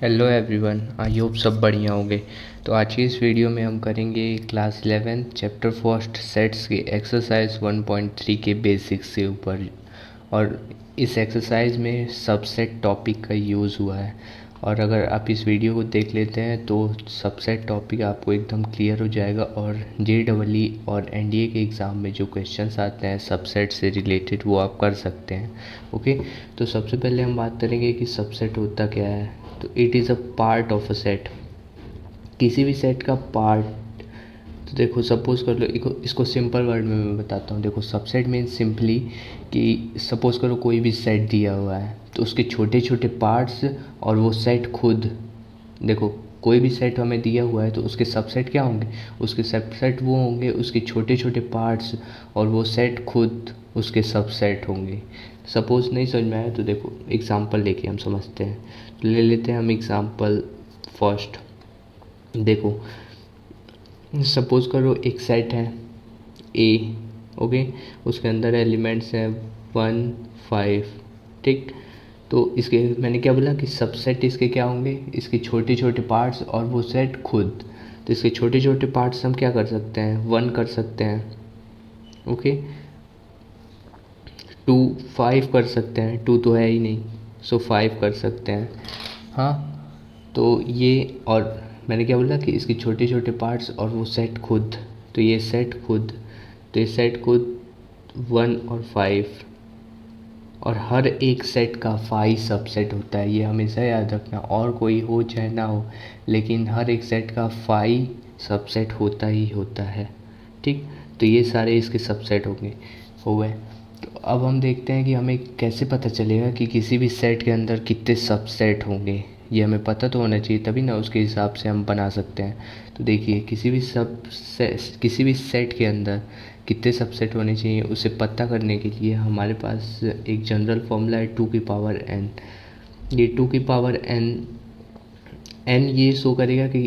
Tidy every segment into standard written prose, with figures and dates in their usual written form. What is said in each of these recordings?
Hello everyone, I hope सब बढ़िया होंगे। तो आज की इस वीडियो में हम करेंगे क्लास 11 चैप्टर फर्स्ट सेट्स के एक्सरसाइज 1.3 के बेसिक्स के ऊपर। और इस एक्सरसाइज में सबसेट टॉपिक का यूज़ हुआ है। और अगर आप इस वीडियो को देख लेते हैं तो सबसेट टॉपिक आपको एकदम क्लियर हो जाएगा। और JEE और NDA के एग्ज़ाम में जो क्वेश्चंस आते हैं सबसेट से रिलेटेड वो आप कर सकते हैं। ओके, तो सबसे पहले हम बात करेंगे कि सबसेट होता क्या है। तो it is a part of a set, किसी भी सेट का पार्ट। तो देखो सपोज कर लो, इसको सिंपल वर्ड में मैं बताता हूँ। देखो सबसेट मीन्स सिंपली कि सपोज करो कोई भी सेट दिया हुआ है तो उसके छोटे छोटे पार्ट्स और वो सेट खुद। देखो कोई भी सेट हमें दिया हुआ है तो उसके सबसेट क्या होंगे, उसके सबसेट वो होंगे उसके छोटे छोटे पार्ट्स और वो सेट खुद उसके सबसेट होंगे। सपोज नहीं समझ में आया तो देखो एग्जांपल लेके हम समझते हैं। तो ले लेते हैं हम एग्जांपल फर्स्ट। देखो सपोज करो एक सेट है ए, ओके, उसके अंदर एलिमेंट्स हैं 1 5, ठीक। तो इसके मैंने क्या बोला कि सबसेट इसके क्या होंगे, इसके छोटे छोटे पार्ट्स और वो सेट खुद। तो इसके छोटे छोटे पार्ट्स हम क्या कर सकते हैं, 1 कर सकते हैं, ओके। 2 5 कर सकते हैं, 2 तो है ही नहीं, सो 5 कर सकते हैं। हाँ, तो ये, और मैंने क्या बोला कि इसके छोटे छोटे पार्ट्स और वो सेट खुद। तो ये सेट खुद, तो ये सेट खुद 1 और 5। और हर एक सेट का 5 सबसेट होता है, ये हमेशा याद रखना। और कोई हो चाहे ना हो, लेकिन हर एक सेट का 5 सबसेट होता ही होता है, ठीक। तो ये सारे इसके सबसेट हो गए। तो अब हम देखते हैं कि हमें कैसे पता चलेगा कि किसी भी सेट के अंदर कितने सबसेट होंगे। ये हमें पता तो होना चाहिए, तभी ना उसके हिसाब से हम बना सकते हैं। तो देखिए किसी भी सेट के अंदर कितने सबसेट होने चाहिए उसे पता करने के लिए हमारे पास एक जनरल फॉर्मूला है 2 की पावर n। ये 2 की पावर n ये शो करेगा कि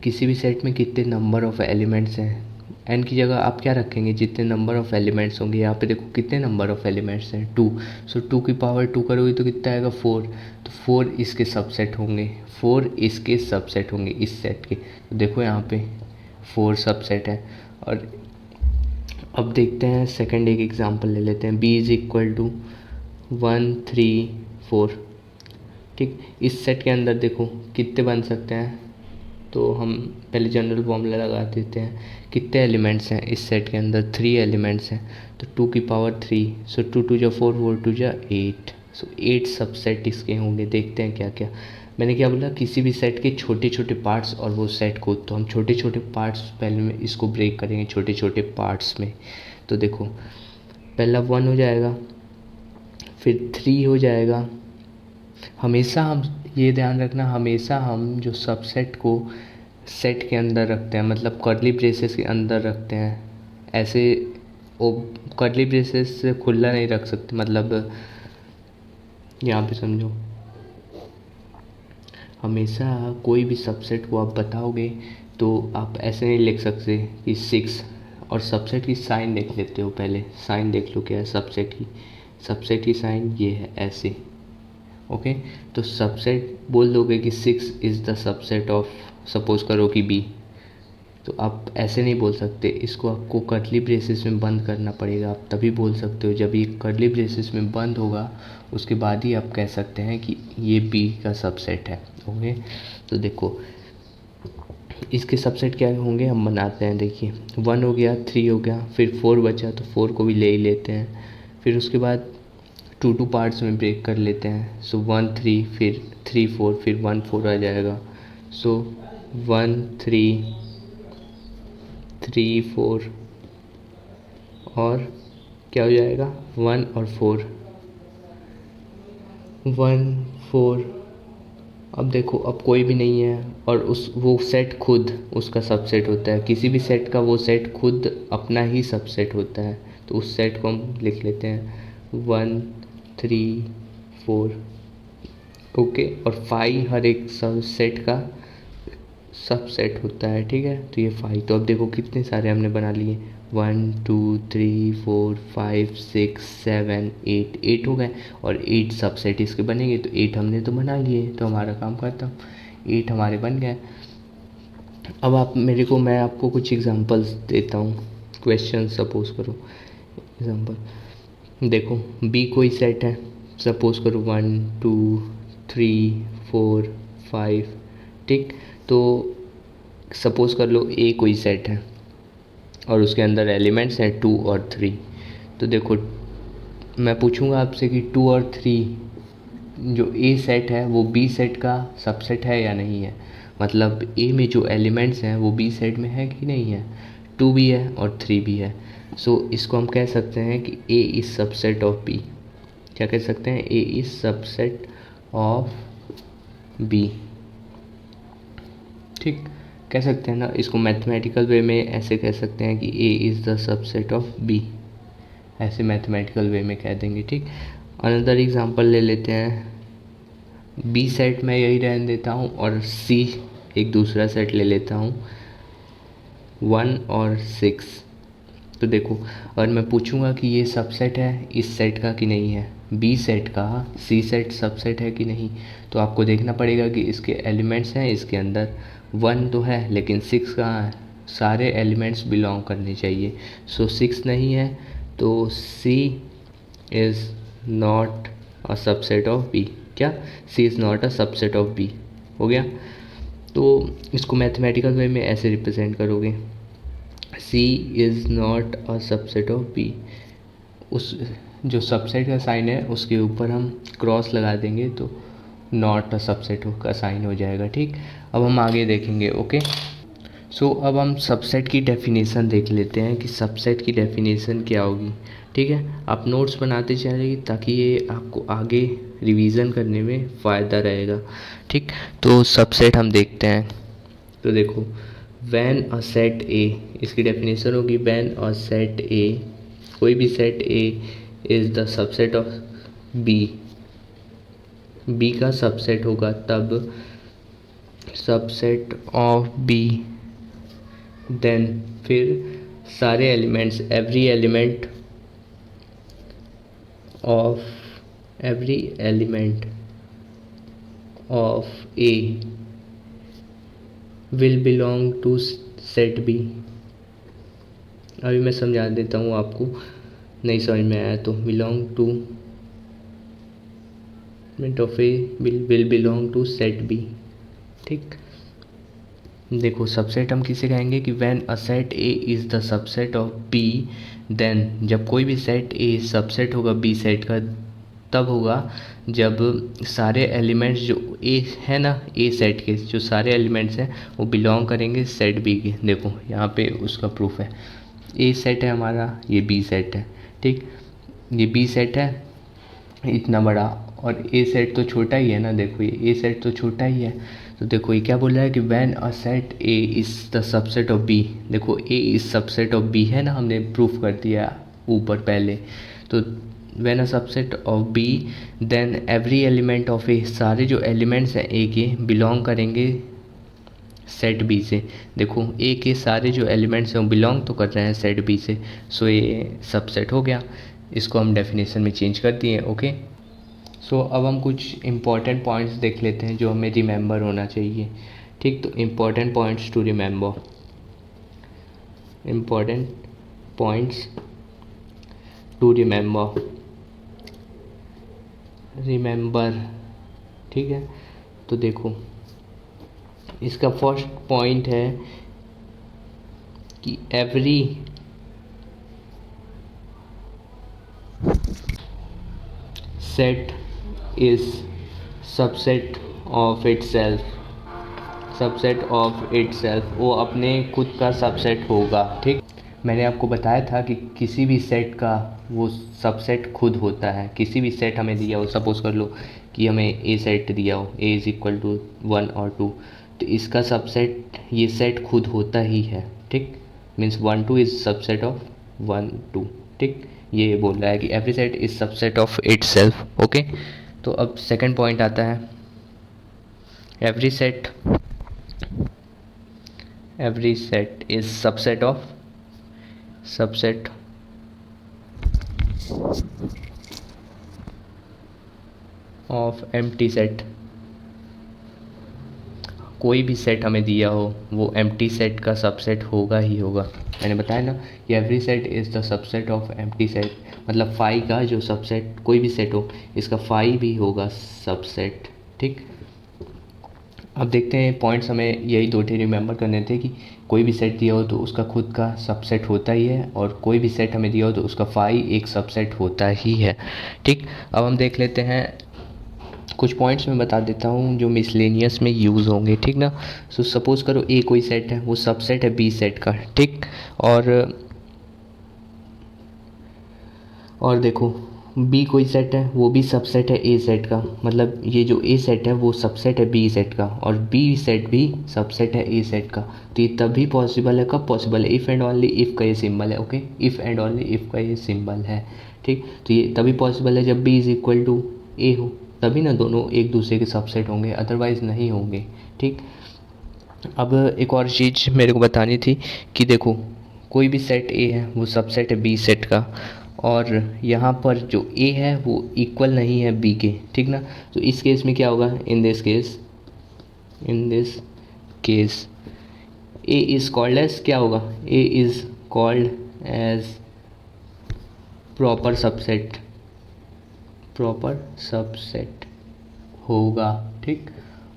किसी भी सेट में कितने नंबर ऑफ़ एलिमेंट्स हैं। n की जगह आप क्या रखेंगे, जितने नंबर ऑफ़ एलिमेंट्स होंगे। यहाँ पे देखो कितने नंबर ऑफ़ एलिमेंट्स हैं 2, सो 2 की पावर 2 करोगे तो कितना आएगा 4। तो 4 इसके सबसेट होंगे, 4 इसके सबसेट होंगे इस सेट के। तो देखो यहाँ पे 4 सबसेट है। और अब देखते हैं सेकंड एक एग्जांपल ले लेते हैं, b इज़ इक्वल टू 1 3 4, ठीक। इस सेट के अंदर देखो कितने बन सकते हैं। तो हम पहले जनरल फॉर्मूला लगा देते हैं। कितने एलिमेंट्स हैं इस सेट के अंदर, 3 एलिमेंट्स हैं। तो 2 की पावर 3, सो 2 2 जा 4 4 2 जा 8, सो 8 सबसेट इसके होंगे। देखते हैं क्या क्या। मैंने क्या बोला, किसी भी सेट के छोटे छोटे पार्ट्स और वो सेट को। तो हम छोटे छोटे पार्ट्स पहले में इसको ब्रेक करेंगे छोटे छोटे पार्ट्स में। तो देखो पहला 1 हो जाएगा, फिर 3 हो जाएगा। हमेशा हम ये ध्यान रखना, हमेशा हम जो सबसेट को सेट के अंदर रखते हैं, मतलब कर्ली ब्रेसेस के अंदर रखते हैं। ऐसे वो कर्ली ब्रेसेस से खुला नहीं रख सकते, मतलब यहाँ पे समझो। हमेशा कोई भी सबसेट को आप बताओगे तो आप ऐसे नहीं लिख सकते कि 6, और सबसेट की साइन देख लेते हो। पहले साइन देख लो क्या है सबसेट की। सबसेट की साइन ये है ऐसे, ओके। तो सबसेट बोल दोगे कि 6 is the subset of, suppose करो कि बी। तो आप ऐसे नहीं बोल सकते, इसको आपको कर्ली ब्रेसेस में बंद करना पड़ेगा। आप तभी बोल सकते हो जब ये कर्ली ब्रेसेस में बंद होगा, उसके बाद ही आप कह सकते हैं कि ये बी का सबसेट है, ओके। तो देखो इसके सबसेट क्या होंगे हम बनाते हैं। देखिए 1 हो गया, 3 हो गया, फिर 4 बचा तो 4 को भी ले ही लेते हैं। फिर उसके बाद 2 पार्ट्स में ब्रेक कर लेते हैं। सो 1 3, फिर 3 4, फिर 1 4 आ जाएगा। सो 1 3 3 4 और क्या हो जाएगा 1 और 4, 1 4। अब देखो अब कोई भी नहीं है और वो सेट खुद उसका सबसेट होता है। किसी भी सेट का वो सेट खुद अपना ही सबसेट होता है। तो उस सेट को हम लिख लेते हैं 1 3 4, ओके। और 5 हर एक सब सेट का सबसेट होता है, ठीक है। तो ये 5, तो अब देखो कितने सारे हमने बना लिए, 1 2 3 4 5 6 7 8 हो गए। और 8 सबसेट इसके बनेंगे, तो 8 हमने तो बना लिए, तो हमारा काम खत्म। 8 हमारे बन गए। अब मैं आपको कुछ एग्जांपल्स देता हूँ, क्वेश्चन सपोज करो। एग्जांपल देखो, बी कोई सेट है, सपोज करो 1 2 3 4 5, ठीक। तो सपोज कर लो ए कोई सेट है और उसके अंदर एलिमेंट्स हैं 2 और 3। तो देखो मैं पूछूंगा आपसे कि 2 और 3 जो ए सेट है वो बी सेट का सबसेट है या नहीं है। मतलब ए में जो एलिमेंट्स हैं वो बी सेट में है कि नहीं है। 2 भी है और 3 भी है। सो इसको हम कह सकते हैं कि A is subset of B. क्या कह सकते हैं, A is subset of B, ठीक। कह सकते हैं ना, इसको मैथमेटिकल वे में ऐसे कह सकते हैं कि A is the subset of B, ऐसे मैथमेटिकल वे में कह देंगे, ठीक। अनदर एग्जांपल ले लेते हैं, बी सेट मैं यही रहने देता हूँ और सी एक दूसरा सेट ले लेता हूँ 1 और 6। तो देखो अगर मैं पूछूंगा कि ये सबसेट है इस सेट का कि नहीं है, बी सेट का सी सेट सबसेट है कि नहीं, तो आपको देखना पड़ेगा कि इसके एलिमेंट्स हैं, इसके अंदर 1 तो है लेकिन 6 कहाँ है, सारे एलिमेंट्स बिलोंग करने चाहिए। सो 6 नहीं है, तो C is not a subset of B. क्या, C is not a subset of B, हो गया। तो इसको मैथमेटिकल वे में ऐसे रिप्रेजेंट करोगे, C is not a subset of B. उस जो सबसेट का साइन है उसके ऊपर हम क्रॉस लगा देंगे तो नॉट अ सबसेट का साइन हो जाएगा, ठीक। अब हम आगे देखेंगे, ओके। सो अब हम सबसेट की डेफिनेशन देख लेते हैं कि सबसेट की डेफिनेशन क्या होगी, ठीक है। आप नोट्स बनाते चलिए ताकि ये आपको आगे रिवीजन करने में फ़ायदा रहेगा, ठीक। तो सबसेट हम देखते हैं। तो देखो, व्हेन अ सेट ए, इसकी डेफिनेशन होगी व्हेन अ सेट ए, कोई भी set A is the subset of B, B का सबसेट होगा तब सबसेट ऑफ बी, देन फिर सारे elements, every element of A will belong to set B. अभी मैं समझा देता हूँ आपको, नहीं समझ में आया तो, belong to of A will belong to set B, ठीक। देखो सबसेट हम किसे कहेंगे कि when a set A is the subset of B, then जब कोई भी सेट ए सबसेट होगा बी सेट का तब होगा जब सारे एलिमेंट्स जो ए है ना, ए सेट के जो सारे एलिमेंट्स हैं वो बिलोंग करेंगे सेट बी के। देखो यहाँ पे उसका प्रूफ है, ए सेट है हमारा, ये बी सेट है, ठीक। ये बी सेट है इतना बड़ा और ए सेट तो छोटा ही है ना, देखो ये ए सेट तो छोटा ही है। तो देखो ये क्या बोल रहा है कि when a set A is the subset of B. देखो A is subset of B है ना, हमने प्रूफ कर दिया ऊपर पहले। तो when a subset of B then every element of A, सारे जो एलिमेंट्स हैं ए के बिलोंग करेंगे सेट बी से। देखो ए के सारे जो एलिमेंट्स हैं वो बिलोंग तो कर रहे हैं सेट बी से, सो ये सबसेट हो गया। इसको हम डेफिनेशन में चेंज कर दिए, ओके। सो अब हम कुछ इम्पॉर्टेंट पॉइंट्स देख लेते हैं जो हमें रिमेंबर होना चाहिए, ठीक। तो important points to remember, important points to remember, ठीक है। तो देखो इसका फर्स्ट पॉइंट है कि every set is subset of itself, subset of itself, वो अपने खुद का सबसेट होगा, ठीक। मैंने आपको बताया था कि किसी भी सेट का वो सबसेट खुद होता है। किसी भी सेट हमें दिया हो, सपोज कर लो कि हमें ए सेट दिया हो, ए इज़ इक्वल टू 1 और 2, तो इसका सबसेट ये सेट खुद होता ही है, ठीक। मीन्स 1 2 इज़ सबसेट ऑफ 1 2, ठीक। ये बोल रहा है कि every set is subset of itself, okay. तो अब सेकंड पॉइंट आता है, every set is subset of empty set. कोई भी सेट हमें दिया हो वो एम्प्टी सेट का सबसेट होगा ही होगा। मैंने बताया ना कि every set is the subset of empty set, मतलब फाई का जो सबसेट कोई भी सेट हो इसका फाई भी होगा सबसेट। ठीक, अब देखते हैं पॉइंट्स, हमें यही दो थे रिमेंबर करने थे कि कोई भी सेट दिया हो तो उसका खुद का सबसेट होता ही है, और कोई भी सेट हमें दिया हो तो उसका फाई एक सबसेट होता ही है। ठीक, अब हम देख लेते हैं कुछ पॉइंट्स मैं बता देता हूँ जो मिसलेनियस में यूज़ होंगे। ठीक ना, सो सपोज़ करो ए कोई सेट है, वो सबसेट है बी सेट का। ठीक, और देखो बी कोई सेट है, वो भी सबसेट है ए सेट का, मतलब ये जो ए सेट है वो सबसेट है बी सेट का, और बी सेट भी सबसेट है ए सेट का। तो ये तभी पॉसिबल है, कब पॉसिबल है, इफ़ एंड ओनली इफ़ का ये सिंबल है। Okay, if and only if का ये सिंबल है। ठीक, तो ये तभी पॉसिबल है जब बी इज़ इक्वल टू ए हो, तभी ना दोनों एक दूसरे के सबसेट होंगे, अदरवाइज़ नहीं होंगे। ठीक, अब एक और चीज़ मेरे को बतानी थी कि देखो कोई भी सेट ए है वो सबसेट है बी सेट का, और यहाँ पर जो ए है वो इक्वल नहीं है बी के। ठीक ना, तो इस केस में क्या होगा, in this case A is called as, क्या होगा, A is called as proper subset होगा। ठीक,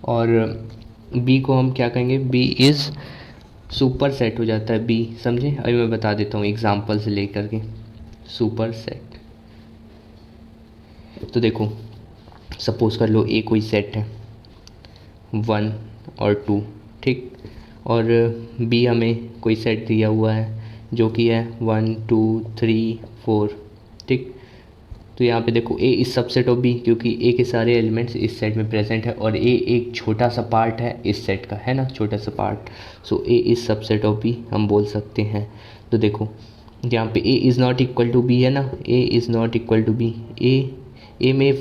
और बी को हम क्या कहेंगे, बी इज़ सुपर सेट हो जाता है बी, समझे। अभी मैं बता देता हूँ एग्जांपल से लेकर के सुपर सेट। तो देखो सपोज़ कर लो ए कोई सेट है 1 और 2। ठीक, और बी हमें कोई सेट दिया हुआ है जो कि है 1 2 3 4। ठीक, तो यहाँ पे देखो ए इस सबसेट ऑफ बी, क्योंकि ए के सारे एलिमेंट्स इस सेट में प्रेजेंट है, और ए एक छोटा सा पार्ट है इस सेट का, है ना, छोटा सा पार्ट। सो ए इस सबसेट ऑफ बी हम बोल सकते हैं। तो देखो यहाँ पे A is not equal to B है ना, A is not equal to B, A में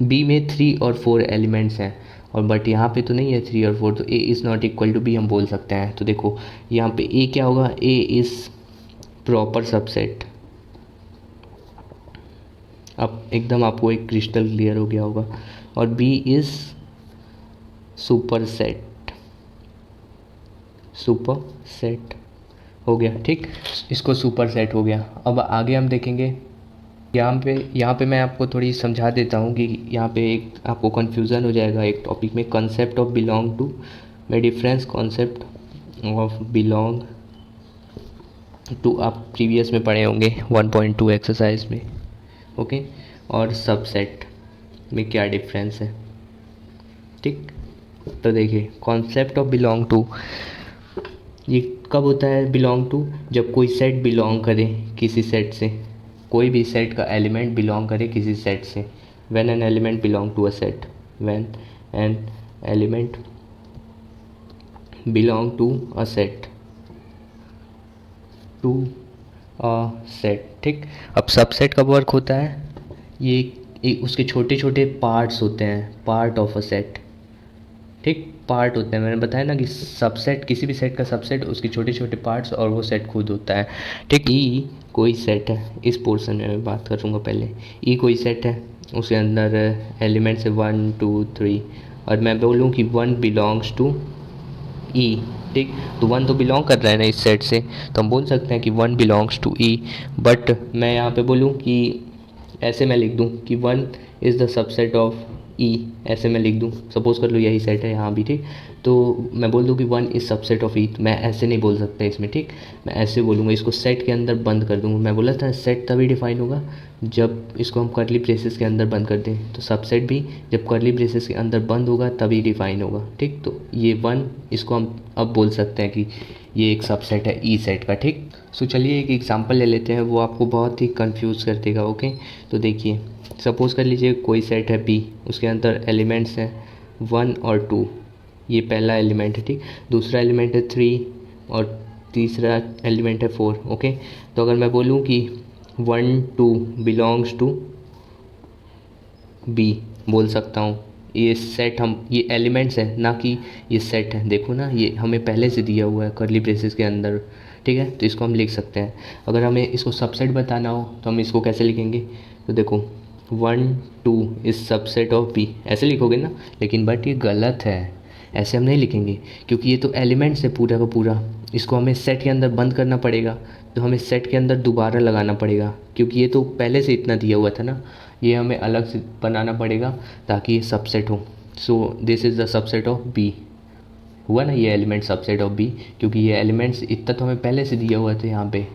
बी में 3 और 4 एलिमेंट्स हैं, और बट यहाँ पे तो नहीं है 3 और 4, तो A is not equal to B हम बोल सकते हैं। तो देखो यहाँ पे ए क्या होगा, ए इज़ प्रॉपर सबसेट। अब एकदम आपको एक क्रिस्टल क्लियर हो गया होगा। और बी इज़ सुपर सेट हो गया। ठीक, इसको सुपर सेट हो गया। अब आगे हम देखेंगे, यहाँ पे मैं आपको थोड़ी समझा देता हूँ कि यहाँ पे एक आपको कन्फ्यूज़न हो जाएगा एक टॉपिक में, कंसेप्ट ऑफ बिलोंग टू में difference, concept of belong to आप प्रीवियस में पढ़े होंगे 1.2 एक्सरसाइज में। ओके, और सबसेट में क्या डिफरेंस है। ठीक, तो देखिए कॉन्सेप्ट ऑफ बिलोंग टू ये कब होता है, बिलोंग टू जब कोई सेट बिलोंग करे किसी सेट से, कोई भी सेट का एलिमेंट बिलोंग करे किसी सेट से। When an element belong to a set, when an element belong to a set, ठीक, अब सबसेट कब वर्क होता है, ये उसके छोटे छोटे पार्ट्स होते हैं, पार्ट ऑफ अ सेट। ठीक, पार्ट होते हैं, मैंने बताया ना कि सबसेट किसी भी सेट का सबसेट उसके छोटे छोटे पार्ट्स और वो सेट खुद होता है। ठीक, ई कोई सेट है, इस पोर्शन में मैं बात करूँगा पहले। ई कोई सेट है, उसके अंदर एलिमेंट्स है 1 2 3, और मैं बोलूँ कि 1 बिलोंग्स टू ई। ठीक, तो 1 तो बिलोंग कर रहा है ना इस सेट से, तो हम बोल सकते हैं कि 1 बिलोंग्स टू ई। बट मैं यहाँ पे बोलूँ कि ऐसे मैं लिख दूँ कि 1 इज़ द सबसेट ऑफ ई, ऐसे मैं लिख दूँ, सपोज़ कर लो यही सेट है यहाँ भी। ठीक, तो मैं बोल दूँ कि 1 इज़ सबसेट ऑफ ई, तो मैं ऐसे नहीं बोल सकता इसमें। ठीक, मैं ऐसे बोलूँगा, इसको सेट के अंदर बंद कर दूँगा। मैं बोला था सेट तभी डिफाइन होगा जब इसको हम कर्ली ब्रेसेस के अंदर बंद कर दें, तो सबसेट भी जब कर्ली ब्रेसेस के अंदर बंद होगा तभी डिफाइन होगा। ठीक, तो ये 1 इसको हम अब बोल सकते हैं कि ये एक सबसेट है ई सेट का। ठीक, सो चलिए एक एग्जांपल ले लेते हैं, वो आपको बहुत ही कंफ्यूज कर देगा। ओके, तो देखिए सपोज़ कर लीजिए कोई सेट है बी, उसके अंदर एलिमेंट्स हैं 1 और 2, ये पहला एलिमेंट है। ठीक, दूसरा एलिमेंट है 3 और तीसरा एलिमेंट है 4। ओके, तो अगर मैं बोलूँ कि 1 2 बिलोंग्स टू बी, बोल सकता हूँ। ये सेट हम, ये एलिमेंट्स हैं ना कि ये सेट है, देखो ना ये हमें पहले से दिया हुआ है कर्ली ब्रेसेस के अंदर। ठीक है, तो इसको हम लिख सकते हैं। अगर हमें इसको सबसेट बताना हो तो हम इसको कैसे लिखेंगे, तो देखो 1 2 इज़ सबसेट ऑफ बी, ऐसे लिखोगे ना, लेकिन बट ये गलत है। ऐसे हम नहीं लिखेंगे, क्योंकि ये तो एलिमेंट्स है पूरा का पूरा, इसको हमें सेट के अंदर बंद करना पड़ेगा, तो हमें सेट के अंदर दोबारा लगाना पड़ेगा, क्योंकि ये तो पहले से इतना दिया हुआ था ना, ये हमें अलग से बनाना पड़ेगा ताकि ये सबसेट हो। So this is the subset of B. हुआ ना ये एलिमेंट सबसेट ऑफ बी, क्योंकि ये एलिमेंट्स इतना तो हमें पहले से दिया हुआ था यहाँ पे,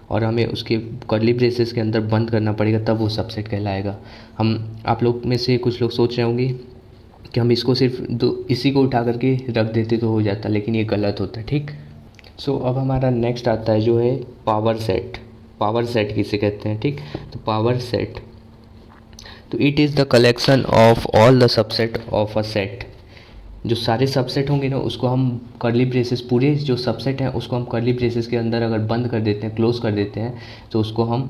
और हमें उसके कर्ली ब्रेसेस के अंदर बंद करना पड़ेगा, तब वो सबसेट कहलाएगा। हम आप लोग में से कुछ लोग सोच रहे होंगे कि हम इसको सिर्फ इसी को उठा करके रख देते तो हो जाता, लेकिन ये गलत होता है, ठीक। सो अब हमारा नेक्स्ट आता है जो है पावर सेट। पावर सेट किसे कहते हैं, ठीक। तो पावर सेट, तो it is the collection of all the subset of a set. जो सारे सबसेट होंगे ना उसको हम कर्ली ब्रेसेस, पूरे जो सबसेट हैं उसको हम कर्ली ब्रेसेस के अंदर अगर बंद कर देते हैं, क्लोज कर देते हैं, तो उसको हम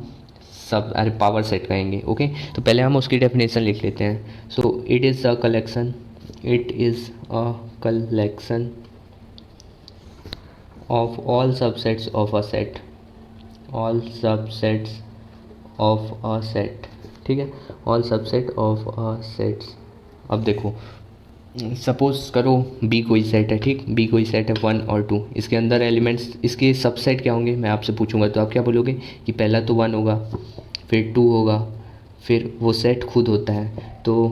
पावर सेट कहेंगे। ओके, तो पहले हम उसकी डेफिनेशन लिख लेते हैं। So it is a collection, it is a collection of all subsets of a set, all subsets of a set, ठीक है, all subset of a sets। अब देखो, सपोज करो बी कोई सेट है, ठीक, बी कोई सेट है 1 और 2, इसके अंदर एलिमेंट्स, इसके सबसेट क्या होंगे मैं आपसे पूछूंगा, तो आप क्या बोलोगे कि पहला तो 1 होगा, फिर 2 होगा, फिर वो सेट खुद होता है तो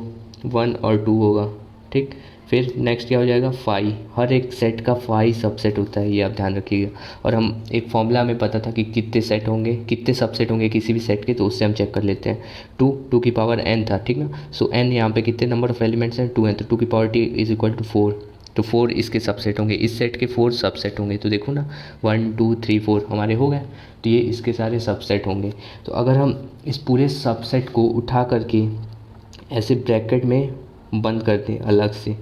1 और 2 होगा, ठीक। फिर नेक्स्ट क्या हो जाएगा 5, हर एक सेट का 5 सबसेट होता है, ये आप ध्यान रखिएगा। और हम एक फॉर्मूला हमें पता था कि कितने सेट होंगे, कितने सबसेट होंगे किसी भी सेट के, तो उससे हम चेक कर लेते हैं। 2 की पावर n था, ठीक ना। सो n यहाँ पे कितने नंबर ऑफ एलिमेंट्स हैं, 2 हैं, तो 2 की power t is equal to 4, तो 4 इसके सबसेट होंगे, इस सेट के 4 सबसेट होंगे। तो देखो ना 1 2 3 4 हमारे हो गए, तो ये इसके सारे सबसेट होंगे। तो अगर हम इस पूरे सबसेट को उठा करके ऐसे ब्रैकेट में बंद कर दें, अलग से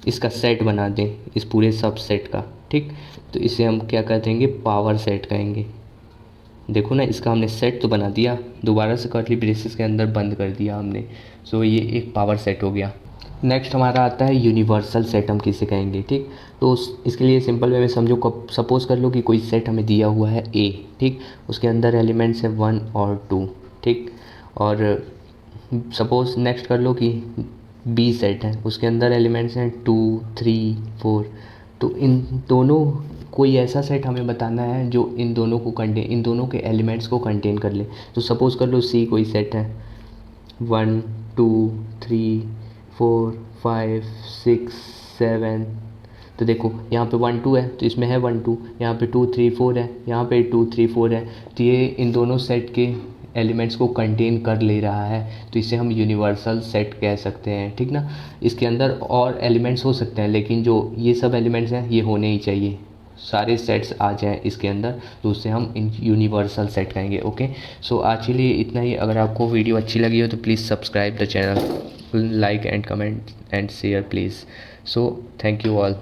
इसका सेट बना दें इस पूरे सबसेट का, ठीक, तो इसे हम क्या कर देंगे, पावर सेट कहेंगे। देखो ना इसका हमने सेट तो बना दिया, दोबारा से कर्ली ब्रेसेस के अंदर बंद कर दिया हमने, सो ये एक पावर सेट हो गया। नेक्स्ट हमारा आता है यूनिवर्सल सेट, हम किसे कहेंगे, ठीक। तो इसके लिए सिंपल वे में समझो, सपोज़ कर लो कि कोई सेट हमें दिया हुआ है ए, ठीक, उसके अंदर एलिमेंट्स है 1 और 2, ठीक। और सपोज़ नेक्स्ट कर लो कि बी सेट है, उसके अंदर एलिमेंट्स हैं 2 3 4, तो इन दोनों, कोई ऐसा सेट हमें बताना है जो इन दोनों को इन दोनों के एलिमेंट्स को कंटेन कर ले। तो सपोज़ कर लो सी कोई सेट है 1 2 3 4 5 6 7, तो देखो यहाँ पे 1 2 है तो इसमें है 1 2, यहाँ पे 2 3 4 है, यहाँ पे 2 3 4 है, तो ये इन दोनों सेट के एलिमेंट्स को कंटेन कर ले रहा है, तो इसे हम यूनिवर्सल सेट कह सकते हैं, ठीक ना। इसके अंदर और एलिमेंट्स हो सकते हैं, लेकिन जो ये सब एलिमेंट्स हैं ये होने ही चाहिए, सारे सेट्स आ जाएं इसके अंदर, तो उससे हम यूनिवर्सल सेट कहेंगे। ओके, सो आज के लिए इतना ही। अगर आपको वीडियो अच्छी लगी हो तो please subscribe the channel, like and comment and share please. So thank you all.